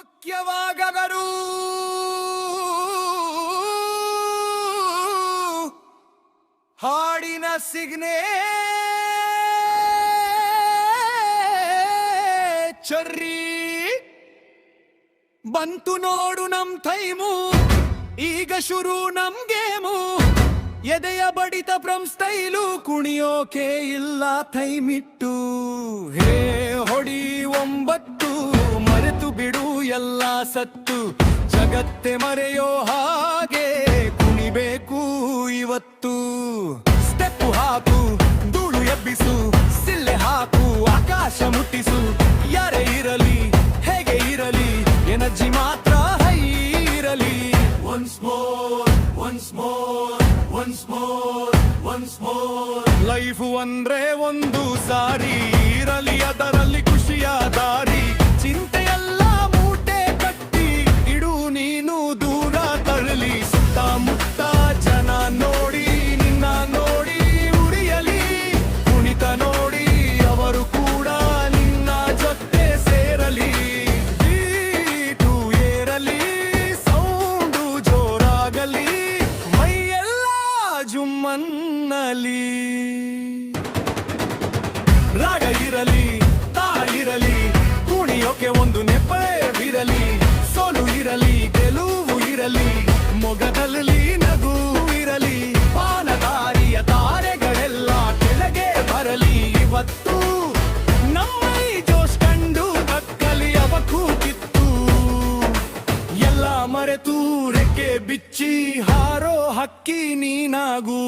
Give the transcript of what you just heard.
ಮುಖ್ಯವಾಗದರು ಹಾಡಿನ ಸಿಗ್ನೇ ಚರ್ರಿ ಬಂತು ನೋಡು ನಮ್ ಟೈಮು ಈಗ ಶುರು ನಮ್ ಗೇಮು ಎದೆಯ ಬಡಿತ ಫ್ರಮ್ ಸ್ಟೈಲು ಕುಣಿಯೋಕೆ ಇಲ್ಲ ಟೈಮಿಟ್ಟು ಹೇ ಹೊಡಿ 9 ಮರೆತು ಬಿಡು ಎಲ್ಲ ಸತ್ತು ಜಗತ್ತೆ ಮರೆಯೋ ಹಾಗೆ ಕುಣಿಬೇಕು ಇವತ್ತು ಸ್ಟೆಪ್ ಹಾಕು ಧೂಳು ಎಬ್ಬಿಸು ಸಿಲ್ಲೆ ಹಾಕು ಆಕಾಶ ಮುಟ್ಟಿಸು ಯಾರೇ ಇರಲಿ ಹೇಗೆ ಇರಲಿ ಎನರ್ಜಿ ಮಾತ್ರ ಹೈ ಇರಲಿ ಒನ್ಸ್ ಮೋರ್ ಲೈಫ್ ಅಂದ್ರೆ ಒಂದು ಸಾರಿ ಇರಲಿ ಅದರಲ್ಲಿ ಖುಷಿಯ ದಾರಿ ಚಿಂತೆಯಲ್ಲ ಮೂಟೆ ಕಟ್ಟಿ ಇಡು ನೀನು ದೂರ ತರಲಿ ಸುತ್ತಮುತ್ತ ಜನ ನೋಡಿ ನಿನ್ನ ನೋಡಿ ಉರಿಯಲಿ ಕುಣಿತ ನೋಡಿ ಅವರು ಕೂಡ ನಿನ್ನ ಜೊತೆ ಸೇರಲಿ ಬೀಟು ಏರಲಿ ಸೌಂಡು ಜೋರಾಗಲಿ ಮೈಯೆಲ್ಲ ಜುಮ್ಮನ್ನಲಿ ರಾಗ ಇರಲಿ ತಾಳ ಇರಲಿ ಕುಣಿಯೋಕೆ ಒಂದು ನೆಪವಿರಲಿ ಸೋಲು ಇರಲಿ ಗೆಲುವು ಇರಲಿ ಮೊಗದಲ್ಲಿ ನಗು ಇರಲಿ ಪಾನದಾರಿಯ ತಾರೆಗಳೆಲ್ಲ ಕೆಳಗೆ ಬರಲಿ ಇವತ್ತು ನಮ್ಮೈ ಜೋಶ್ ಕಂಡು ಕಕ್ಕಲಿ ಅವಕ್ಕೂ ಕಿತ್ತು ಎಲ್ಲ ಮರೆತು ರೆಕ್ಕೆ ಬಿಚ್ಚಿ ಹಾರೋ ಹಕ್ಕಿ ನೀನಾಗೂ